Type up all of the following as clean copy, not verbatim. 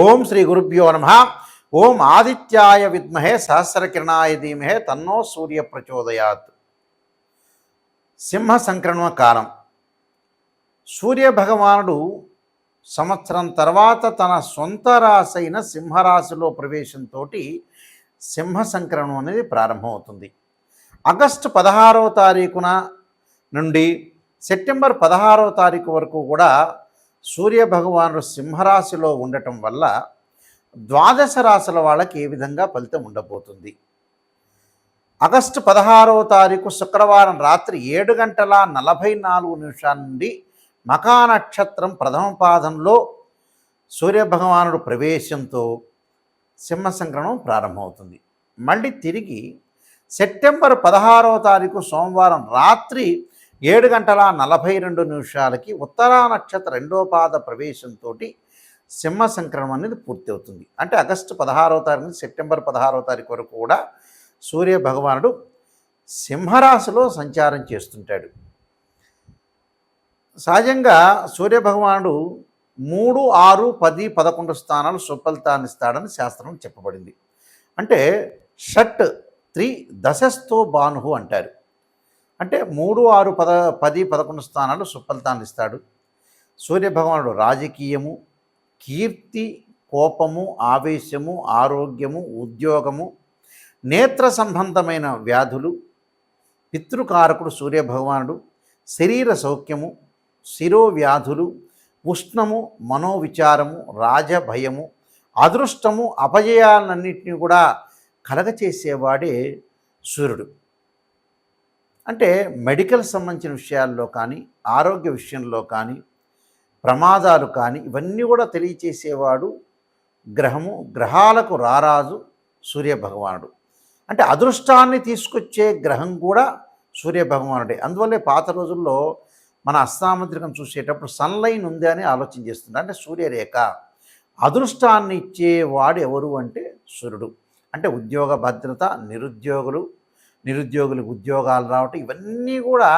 ఓం శ్రీ గురుభ్యో నమ. ఓం ఆదిత్యాయ విద్మహే సహస్రకిరణాయ ధీమహే తన్నో సూర్య ప్రచోదయాత్. సింహ సంక్రమణ కాలం. సూర్య భగవానుడు సంవత్సరం తర్వాత తన సొంత రాశి అయిన సింహరాశిలో ప్రవేశంతో సింహ సంక్రమణం అనేది ప్రారంభమవుతుంది. ఆగస్టు 16వ తారీఖున నుండి సెప్టెంబర్ 16వ తారీఖు వరకు కూడా సూర్యభగవానుడు సింహరాశిలో ఉండటం వల్ల ద్వాదశ రాశుల వాళ్ళకి ఏ విధంగా ఫలితం ఉండబోతుంది. ఆగస్టు 16వ తారీఖు శుక్రవారం రాత్రి 7:44 నుండి మఖా నక్షత్రం ప్రథమ పాదంలో సూర్యభగవానుడు ప్రవేశంతో సింహ సంక్రమణం ప్రారంభమవుతుంది. మళ్ళీ తిరిగి సెప్టెంబర్ 16వ తారీఖు సోమవారం రాత్రి 7:42 ఉత్తరా నక్షత్ర రెండో పాద ప్రవేశంతో సింహ సంక్రమణం అనేది పూర్తి అవుతుంది. అంటే ఆగస్టు 16వ తారీఖు నుంచి సెప్టెంబర్ 16వ తారీఖు వరకు కూడా సూర్య భగవానుడు సింహరాశిలో సంచారం చేస్తుంటాడు. సహజంగా సూర్య భగవానుడు 3, 6, 10, 11 స్థానాలు సుఫలితాన్ని ఇస్తాడని శాస్త్రం చెప్పబడింది. అంటే షట్ 3 దశస్థో భాను అంటారు. అంటే 3, 6, 10, 11 స్థానాలు సుఫలితాన్ని ఇస్తాడు. సూర్యభగవానుడు రాజకీయము, కీర్తి, కోపము, ఆవేశము, ఆరోగ్యము, ఉద్యోగము, నేత్ర సంబంధమైన వ్యాధులు, పితృకారకుడు సూర్యభగవానుడు, శరీర సౌఖ్యము, శిరోవ్యాధులు, ఉష్ణము, మనోవిచారము, రాజభయము, అదృష్టము, అపజయాలన్నింటినీ కూడా కలగచేసేవాడే సూర్యుడు. అంటే మెడికల్ సంబంధించిన విషయాల్లో కానీ, ఆరోగ్య విషయంలో కానీ, ప్రమాదాలు కానీ ఇవన్నీ కూడా తెలియచేసేవాడు గ్రహము. గ్రహాలకు రారాజు సూర్యభగవానుడు. అంటే అదృష్టాన్ని తీసుకొచ్చే గ్రహం కూడా సూర్యభగవానుడే. అందువల్లే పాత రోజుల్లో మన అస్తాముద్రికం చూసేటప్పుడు సన్లైన్ ఉంది అని ఆలోచన చేస్తుంది. అంటే సూర్యరేఖ అదృష్టాన్ని ఇచ్చేవాడు ఎవరు అంటే సూర్యుడు. అంటే ఉద్యోగ భద్రత, నిరుద్యోగులకు ఉద్యోగాలు రావటం ఇవన్నీ కూడా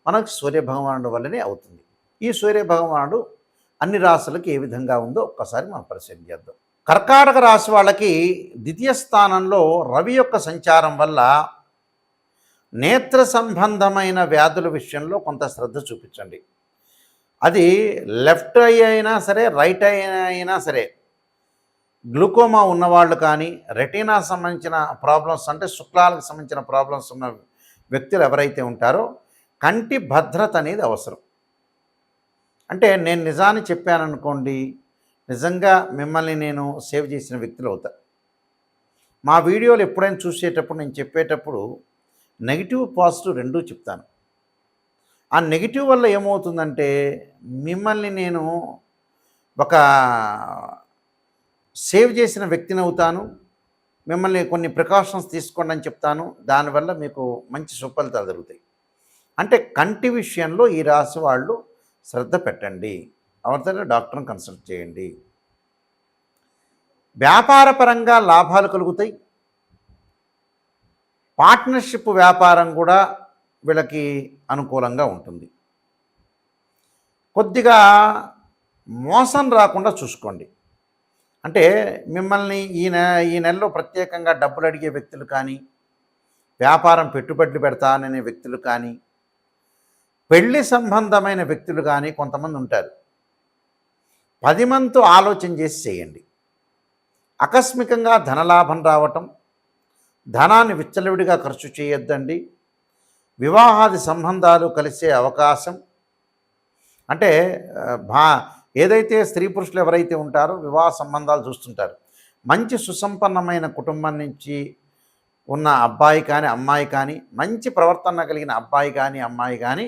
మనకు సూర్యభగవానుడు వల్లనే అవుతుంది. ఈ సూర్యభగవానుడు అన్ని రాశులకు ఏ విధంగా ఉందో ఒక్కసారి మనం పరిశీలన చేద్దాం. కర్కాటక రాశి వాళ్ళకి ద్వితీయ స్థానంలో రవి యొక్క సంచారం వల్ల నేత్ర సంబంధమైన వ్యాధుల విషయంలో కొంత శ్రద్ధ చూపించండి. అది లెఫ్ట్ ఐ అయినా సరే, రైట్ ఐ అయినా సరే, గ్లూకోమా ఉన్నవాళ్ళు కానీ, రెటీనా సంబంధించిన ప్రాబ్లమ్స్ అంటే శుక్లాలకు సంబంధించిన ప్రాబ్లమ్స్ ఉన్న వ్యక్తులు ఎవరైతే ఉంటారో కంటి భద్రత అనేది అవసరం. అంటే నేను నిజాన్ని చెప్పాననుకోండి, నిజంగా మిమ్మల్ని నేను సేవ్ చేసిన వ్యక్తులు అవుతా. మా వీడియోలు ఎప్పుడైనా చూసేటప్పుడు నేను చెప్పేటప్పుడు నెగిటివ్ పాజిటివ్ రెండూ చెప్తాను. ఆ నెగిటివ్ వల్ల ఏమవుతుందంటే మిమ్మల్ని నేను ఒక సేవ్ చేసిన వ్యక్తిని అవుతాను. మిమ్మల్ని కొన్ని ప్రికాషన్స్ తీసుకోండి అని చెప్తాను. దానివల్ల మీకు మంచి సుఫలితాలు జరుగుతాయి. అంటే కంటి విషయంలో ఈ రాశి వాళ్ళు శ్రద్ధ పెట్టండి. అవతల డాక్టర్ని కన్సల్ట్ చేయండి. వ్యాపారపరంగా లాభాలు కలుగుతాయి. పార్ట్నర్షిప్ వ్యాపారం కూడా వీళ్ళకి అనుకూలంగా ఉంటుంది. కొద్దిగా మోసం రాకుండా చూసుకోండి. అంటే మిమ్మల్ని ఈ నెలలో ప్రత్యేకంగా డబ్బులు అడిగే వ్యక్తులు కానీ, వ్యాపారం పెట్టుబడులు పెడతాననే వ్యక్తులు కానీ, పెళ్లి సంబంధమైన వ్యక్తులు కానీ కొంతమంది ఉంటారు. 10 మందితో ఆలోచన చేసి చేయండి. ఆకస్మికంగా ధనలాభం రావటం, ధనాన్ని విచ్చలవిడిగా ఖర్చు చేయొద్దండి. వివాహాది సంబంధాలు కలిసే అవకాశం. అంటే ఏదైతే స్త్రీ పురుషులు ఎవరైతే ఉంటారో వివాహ సంబంధాలు చూస్తుంటారు. మంచి సుసంపన్నమైన కుటుంబం నుంచి ఉన్న అబ్బాయి కానీ, అమ్మాయి కానీ, మంచి ప్రవర్తన కలిగిన అబ్బాయి కానీ, అమ్మాయి కానీ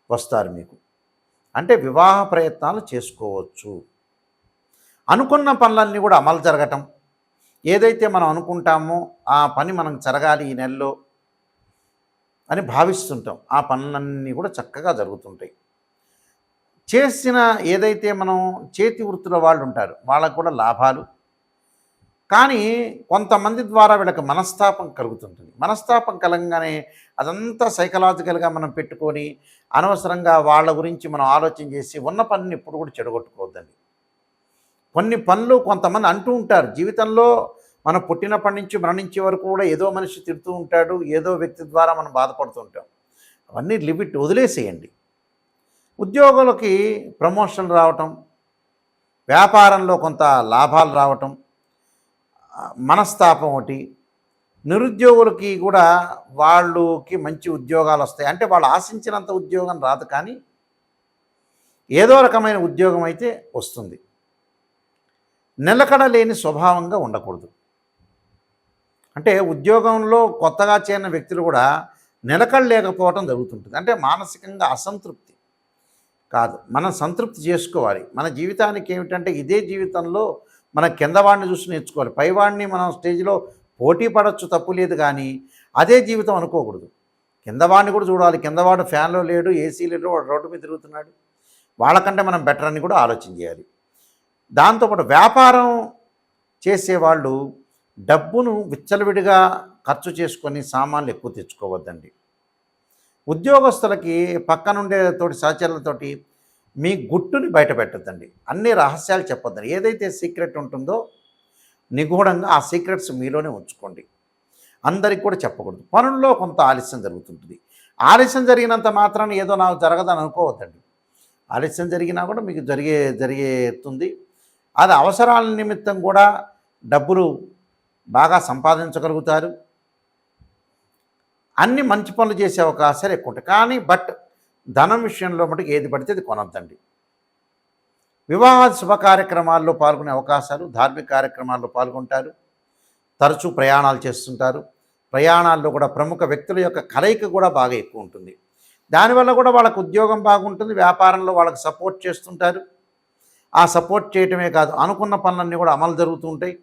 వస్తారు మీకు. అంటే వివాహ ప్రయత్నాలు చేసుకోవచ్చు. అనుకున్న పనులన్నీ కూడా అమలు జరగటం, ఏదైతే మనం అనుకుంటామో ఆ పని మనం జరగాలి ఈ నెలలో అని భావిస్తుంటాం. ఆ పనులన్నీ కూడా చక్కగా జరుగుతుంటాయి. చేసిన ఏదైతే మనం చేతి వృత్తుల వాళ్ళు ఉంటారు వాళ్ళకు కూడా లాభాలు. కానీ కొంతమంది ద్వారా వీళ్ళకి మనస్తాపం కలుగుతుంటుంది. మనస్తాపం కలగగానే అదంతా సైకలాజికల్గా మనం పెట్టుకొని అనవసరంగా వాళ్ళ గురించి మనం ఆలోచన చేసి ఉన్న పనిని ఎప్పుడు కూడా చెడగొట్టుకోవద్దండి. కొన్ని పనులు కొంతమంది అంటూ ఉంటారు జీవితంలో. మనం పుట్టినప్పటి నుంచి మరణించే వరకు కూడా ఏదో మనిషి తిడుతూ ఉంటాడు, ఏదో వ్యక్తి ద్వారా మనం బాధపడుతూ ఉంటాం. అవన్నీ లిమిట్ వదిలేసేయండి. ఉద్యోగులకి ప్రమోషన్ రావటం, వ్యాపారంలో కొంత లాభాలు రావటం, మనస్తాపం ఒకటి. నిరుద్యోగులకి కూడా వాళ్ళకి మంచి ఉద్యోగాలు వస్తాయి. అంటే వాళ్ళు ఆశించినంత ఉద్యోగం రాదు, కానీ ఏదో రకమైన ఉద్యోగం అయితే వస్తుంది. నిలకడ లేని స్వభావంగా ఉండకూడదు. అంటే ఉద్యోగంలో కొత్తగా చేరిన వ్యక్తులు కూడా నిలకడ లేకపోవటం జరుగుతుంటుంది. అంటే మానసికంగా అసంతృప్తి కాదు, మనం సంతృప్తి చేసుకోవాలి. మన జీవితానికి ఏమిటంటే ఇదే జీవితంలో మన కిందవాడిని చూసి నేర్చుకోవాలి. పైవాడిని మనం స్టేజ్లో పోటీ పడవచ్చు, తప్పు లేదు, కానీ అదే జీవితం అనుకోకూడదు. కిందవాడిని కూడా చూడాలి. కిందవాడు ఫ్యాన్లో లేడు, ఏసీ లేడు, వాడు రోడ్డు మీద తిరుగుతున్నాడు, వాళ్ళకంటే మనం బెటర్ అని కూడా ఆలోచన చేయాలి. దాంతోపాటు వ్యాపారం చేసేవాళ్ళు డబ్బును విచ్చలవిడిగా ఖర్చు చేసుకొని సామాన్లు ఎక్కువ తెచ్చుకోవద్దండి. ఉద్యోగస్తులకి పక్కనుండే తోటి సహచరులతోటి మీ గుట్టుని బయట పెట్టద్దండి. అన్ని రహస్యాలు చెప్పొద్దండి. ఏదైతే సీక్రెట్ ఉంటుందో నిగూఢంగా ఆ సీక్రెట్స్ మీలోనే ఉంచుకోండి. అందరికి కూడా చెప్పకూడదు. పనుల్లో కొంత ఆలస్యం జరుగుతుంటుంది. ఆలస్యం జరిగినంత మాత్రాన ఏదో నాకు జరగదని అనుకోవద్దండి. ఆలస్యం జరిగినా కూడా మీకు జరుగుతుంది. అది అవసరాల నిమిత్తం కూడా డబ్బులు బాగా సంపాదించగలుగుతారు. అన్ని మంచి పనులు చేసే అవకాశాలు ఎక్కువ ఉంటాయి. కానీ ధనం విషయంలో మటుకు ఏది పడితే అది కొనొద్దండి. వివాహ శుభ కార్యక్రమాల్లో పాల్గొనే అవకాశాలు, ధార్మిక కార్యక్రమాల్లో పాల్గొంటారు. తరచూ ప్రయాణాలు చేస్తుంటారు. ప్రయాణాల్లో కూడా ప్రముఖ వ్యక్తుల యొక్క కలయిక కూడా బాగా ఎక్కువ ఉంటుంది. దానివల్ల కూడా వాళ్ళకు ఉద్యోగం బాగుంటుంది. వ్యాపారంలో వాళ్ళకి సపోర్ట్ చేస్తుంటారు. ఆ సపోర్ట్ చేయటమే కాదు, అనుకున్న పనులన్నీ కూడా అమలు జరుగుతూ ఉంటాయి.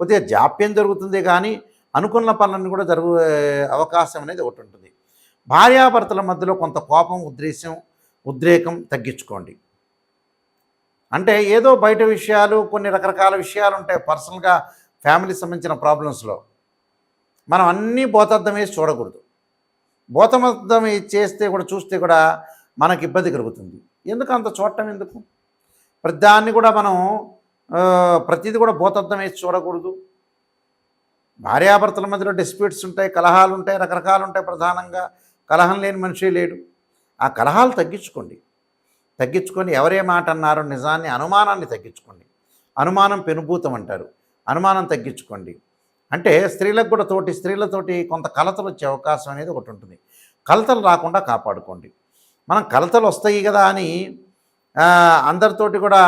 కొద్దిగా జాప్యం జరుగుతుంది, కానీ అనుకున్న పనులన్నీ కూడా అవకాశం అనేది ఒకటి ఉంటుంది. భార్యాభర్తల మధ్యలో కొంత కోపం, ఉద్రేకం తగ్గించుకోండి. అంటే ఏదో బయట విషయాలు, కొన్ని రకరకాల విషయాలు ఉంటాయి పర్సనల్గా ఫ్యామిలీకి సంబంధించిన ప్రాబ్లమ్స్లో. మనం అన్నీ భూతద్దం వేసి చూడకూడదు. భూతమద్దం చూస్తే కూడా మనకి ఇబ్బంది కలుగుతుంది. ఎందుకు అంత చూడటం ఎందుకు? ప్రతిదాన్ని కూడా మనం ప్రతిదీ కూడా భూతద్దం వేసి చూడకూడదు. భార్యాభర్తల మధ్యలో డిస్ప్యూట్స్ ఉంటాయి, కలహాలు ఉంటాయి, రకరకాలు ఉంటాయి. ప్రధానంగా కలహం లేని మనిషి లేడు. ఆ కలహాలు తగ్గించుకొని ఎవరే మాట అన్నారో నిజాన్ని, అనుమానాన్ని తగ్గించుకోండి. అనుమానం పెనుభూతం అంటారు. అనుమానం తగ్గించుకోండి. అంటే స్త్రీలకు కూడా స్త్రీలతోటి కొంత కలతలు వచ్చే అవకాశం అనేది ఒకటి ఉంటుంది. కలతలు రాకుండా కాపాడుకోండి. మనం కలతలు వస్తాయి కదా అని అందరితోటి కూడా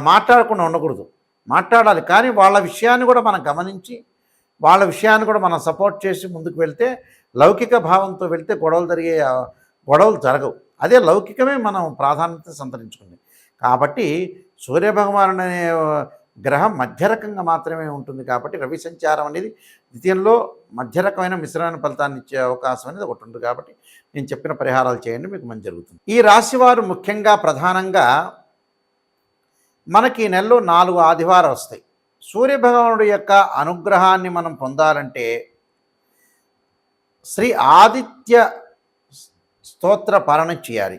మాట్లాడకుండా ఉండకూడదు. మాట్లాడాలి, కానీ వాళ్ళ విషయాన్ని కూడా మనం గమనించి, వాళ్ళ విషయాన్ని కూడా మనం సపోర్ట్ చేసి ముందుకు వెళ్తే, లౌకిక భావంతో వెళ్తే గొడవలు జరగవు. అదే లౌకికమే మనం ప్రాధాన్యత సంతరించుకుంది. కాబట్టి సూర్యభగవానుడు అనే గ్రహం మధ్యరకంగా మాత్రమే ఉంటుంది. కాబట్టి రవి సంచారం అనేది ద్వితీయంలో మధ్యరకమైన మిశ్రమైన ఫలితాన్ని ఇచ్చే అవకాశం అనేది ఒకటి ఉంటుంది. కాబట్టి నేను చెప్పిన పరిహారాలు చేయండి, మీకు మంచి జరుగుతుంది. ఈ రాశివారు ముఖ్యంగా ప్రధానంగా మనకి ఈ నెలలో 4 ఆదివారాలు వస్తాయి. సూర్యభగవానుడి యొక్క అనుగ్రహాన్ని మనం పొందాలంటే శ్రీ ఆదిత్య స్తోత్ర పారాయణం చేయాలి.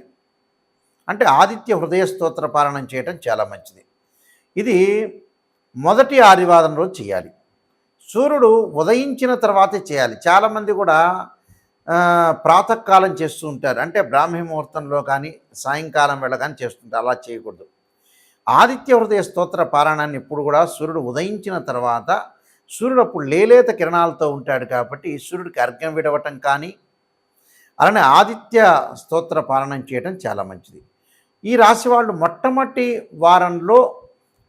అంటే ఆదిత్య హృదయ స్తోత్ర పారాయణం చేయటం చాలా మంచిది. ఇది మొదటి ఆదివారం రోజు చేయాలి. సూర్యుడు ఉదయించిన తర్వాతే చేయాలి. చాలామంది కూడా ప్రాతకాలం చేస్తూ ఉంటారు. అంటే బ్రాహ్మీ ముహూర్తంలో కానీ సాయంకాలం వేళ కానీ చేస్తుంటారు. అలా చేయకూడదు. ఆదిత్య హృదయ స్తోత్ర పారాయణాన్ని ఇప్పుడు కూడా సూర్యుడు ఉదయించిన తర్వాత, సూర్యుడు అప్పుడు లేలేత కిరణాలతో ఉంటాడు కాబట్టి సూర్యుడికి అర్ఘ్యం విడవటం కానీ, అలానే ఆదిత్య స్తోత్ర పారాయణం చేయడం చాలా మంచిది. ఈ రాశి వాళ్ళు మొట్టమొదటి వారంలో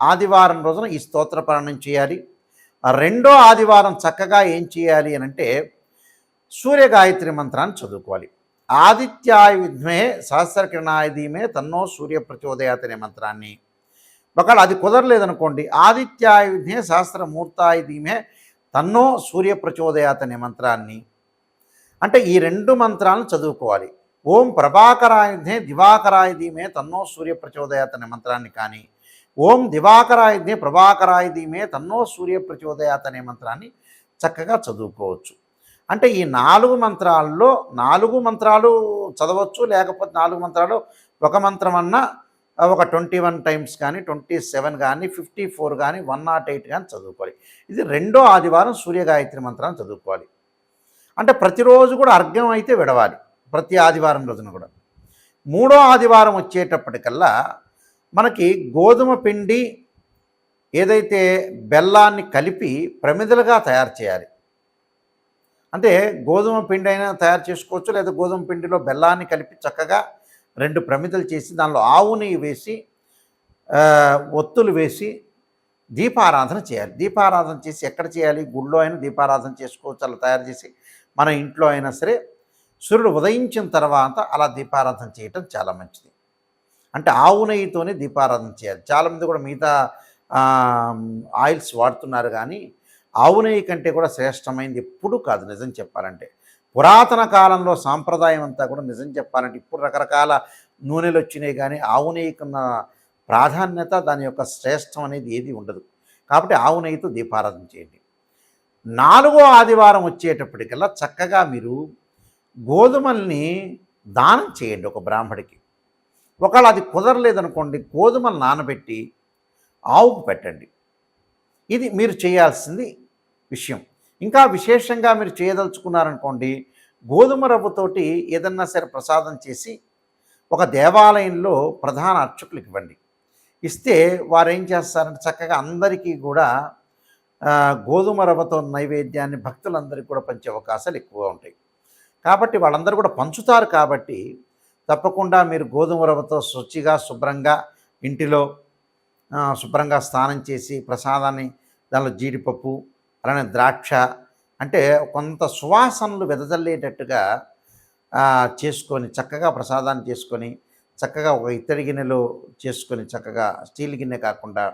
ఆదివారం రోజున ఈ స్తోత్ర పారాయణం చేయాలి. రెండో ఆదివారం చక్కగా ఏం చేయాలి అని అంటే సూర్య గాయత్రి మంత్రాన్ని చదువుకోవాలి. ఆదిత్యాయ విద్మహే సహస్రకిరణాయ ధీమహి తన్నో సూర్య ప్రచోదయాత్ అనే మంత్రాన్ని, ఒకవేళ అది కుదరలేదనుకోండి, ఆదిత్యాయ విద్మహే సహస్రమూర్తాయ ధీమహి తన్నో సూర్య ప్రచోదయాత్ అనే మంత్రాన్ని, అంటే ఈ 2 మంత్రాలను చదువుకోవాలి. ఓం ప్రభాకరాయ విద్మహే దివాకరాయ ధీమహి తన్నో సూర్య ప్రచోదయాత్ అనే మంత్రాన్ని కానీ, ఓం దివాకరాయ విద్మహే ప్రభాకరాయ ధీమహి తన్నో సూర్య ప్రచోదయాత్ అనే మంత్రాన్ని చక్కగా చదువుకోవచ్చు. అంటే ఈ 4 మంత్రాల్లో 4 మంత్రాలు చదవచ్చు, లేకపోతే 4 మంత్రాలు ఒక మంత్రం అన్నా ఒక 21 టైమ్స్ కానీ, 27 కానీ, 54 కానీ, 108 కానీ చదువుకోవాలి. ఇది రెండో ఆదివారం సూర్యగాయత్రి మంత్రాన్ని చదువుకోవాలి. అంటే ప్రతిరోజు కూడా అర్ఘ్యం అయితే విడవాలి, ప్రతి ఆదివారం రోజున కూడా. మూడో ఆదివారం వచ్చేటప్పటికల్లా మనకి గోధుమ పిండి ఏదైతే బెల్లాన్ని కలిపి ప్రమిదలుగా తయారు చేయాలి. అంటే గోధుమ పిండి అయినా తయారు చేసుకోవచ్చు, లేదా గోధుమ పిండిలో బెల్లాన్ని కలిపి చక్కగా 2 ప్రమిదలు చేసి దానిలో ఆవు నెయ్యి వేసి ఒత్తులు వేసి దీపారాధన చేయాలి. దీపారాధన చేసి ఎక్కడ చేయాలి? గుళ్ళో అయినా దీపారాధన చేసుకోవచ్చు, అలా తయారు చేసి మన ఇంట్లో అయినా సరే సూర్యుడు ఉదయించిన తర్వాత అలా దీపారాధన చేయటం చాలా మంచిది. అంటే ఆవు నెయ్యితోనే దీపారాధన చేయాలి. చాలామంది కూడా మిగతా ఆయిల్స్ వాడుతున్నారు, కానీ ఆవు నెయ్యి కంటే కూడా శ్రేష్టమైనది ఎప్పుడూ కాదు నిజం చెప్పాలంటే. పురాతన కాలంలో సాంప్రదాయం అంతా కూడా నిజం చెప్పాలంటే, ఇప్పుడు రకరకాల నూనెలు వచ్చినాయి, కానీ ఆవు నెయ్యికున్న ప్రాధాన్యత, దాని యొక్క శ్రేష్టం అనేది ఏది ఉండదు. కాబట్టి ఆవు నెయ్యితో దీపారాధన చేయండి. 4వ ఆదివారం వచ్చేటప్పటికల్లా చక్కగా మీరు గోధుమల్ని దానం చేయండి ఒక బ్రాహ్మడికి. ఒకవేళ అది కుదరలేదనుకోండి, గోధుమలు నానబెట్టి ఆవుకు పెట్టండి. ఇది మీరు చేయాల్సింది విషయం. ఇంకా విశేషంగా మీరు చేయదలుచుకున్నారనుకోండి, గోధుమ రవ్వతోటి ఏదన్నా సరే ప్రసాదం చేసి ఒక దేవాలయంలో ప్రధాన అర్చకులకు ఇవ్వండి. ఇస్తే వారు ఏం చేస్తారంటే చక్కగా అందరికీ కూడా గోధుమ రవ్వతో నైవేద్యాన్ని భక్తులందరికీ కూడా పంచే అవకాశాలు ఎక్కువగా ఉంటాయి. కాబట్టి వాళ్ళందరూ కూడా పంచుతారు. కాబట్టి తప్పకుండా మీరు గోధుమ రవ్వతో శుచిగా శుభ్రంగా ఇంటిలో శుభ్రంగా స్నానం చేసి ప్రసాదాన్ని దానిలో జీడిపప్పు, అలానే ద్రాక్ష, అంటే కొంత సువాసనలు వెదజల్లేటట్టుగా చేసుకొని చక్కగా ప్రసాదాన్ని చేసుకొని, చక్కగా ఒక ఇత్తడి గిన్నెలో చేసుకొని, చక్కగా స్టీల్ గిన్నె కాకుండా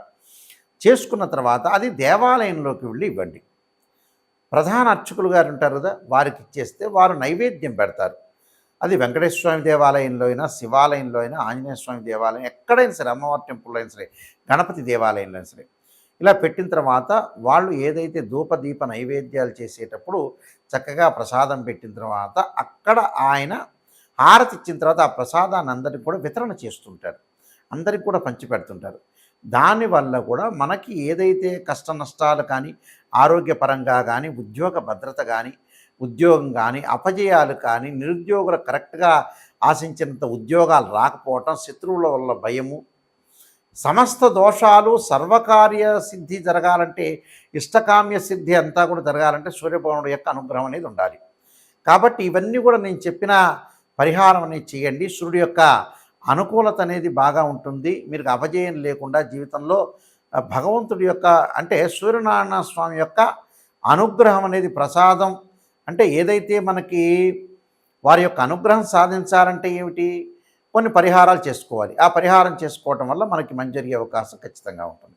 చేసుకున్న తర్వాత అది దేవాలయంలోకి వెళ్ళి ఇవ్వండి. ప్రధాన అర్చకులు గారు ఉంటారు కదా, వారికి ఇచ్చేస్తే వారు నైవేద్యం పెడతారు. అది వెంకటేశ్వర స్వామి దేవాలయంలో అయినా, శివాలయంలో అయినా, ఆంజనేయ స్వామి దేవాలయం, ఎక్కడైనా సరే, అమ్మవారి టెంపుల్లో అయినా సరే, గణపతి దేవాలయంలో అయినా సరే, ఇలా పెట్టిన తర్వాత వాళ్ళు ఏదైతే ధూపదీప నైవేద్యాలు చేసేటప్పుడు చక్కగా ప్రసాదం పెట్టిన తర్వాత అక్కడ ఆయన హారతి ఇచ్చిన తర్వాత ఆ ప్రసాదాన్ని అందరికి కూడా వితరణ చేస్తుంటారు, అందరికి కూడా పంచిపెడుతుంటారు. దానివల్ల కూడా మనకి ఏదైతే కష్ట నష్టాలు కానీ, ఆరోగ్యపరంగా కానీ, ఉద్యోగ భద్రత కానీ, ఉద్యోగం కానీ, అపజయాలు కానీ, నిరుద్యోగులు కరెక్ట్గా ఆశించినంత ఉద్యోగాలు రాకపోవటం, శత్రువుల వల్ల భయము, సమస్త దోషాలు, సర్వకార్య సిద్ధి జరగాలంటే, ఇష్టకామ్య సిద్ధి అంతా కూడా జరగాలంటే సూర్యభగవానుడి యొక్క అనుగ్రహం అనేది ఉండాలి. కాబట్టి ఇవన్నీ కూడా నేను చెప్పిన పరిహారం అనేది చేయండి. సూర్యుడి యొక్క అనుకూలత అనేది బాగా ఉంటుంది. మీరు అపజయం లేకుండా జీవితంలో భగవంతుడి యొక్క, అంటే సూర్యనారాయణ స్వామి యొక్క అనుగ్రహం అనేది ప్రసాదం. అంటే ఏదైతే మనకి వారి యొక్క అనుగ్రహం సాధించాలంటే ఏమిటి? కొన్ని పరిహారాలు చేసుకోవాలి. ఆ పరిహారం చేసుకోవటం వల్ల మనకి మంచి జరిగే అవకాశం ఖచ్చితంగా ఉంటుంది.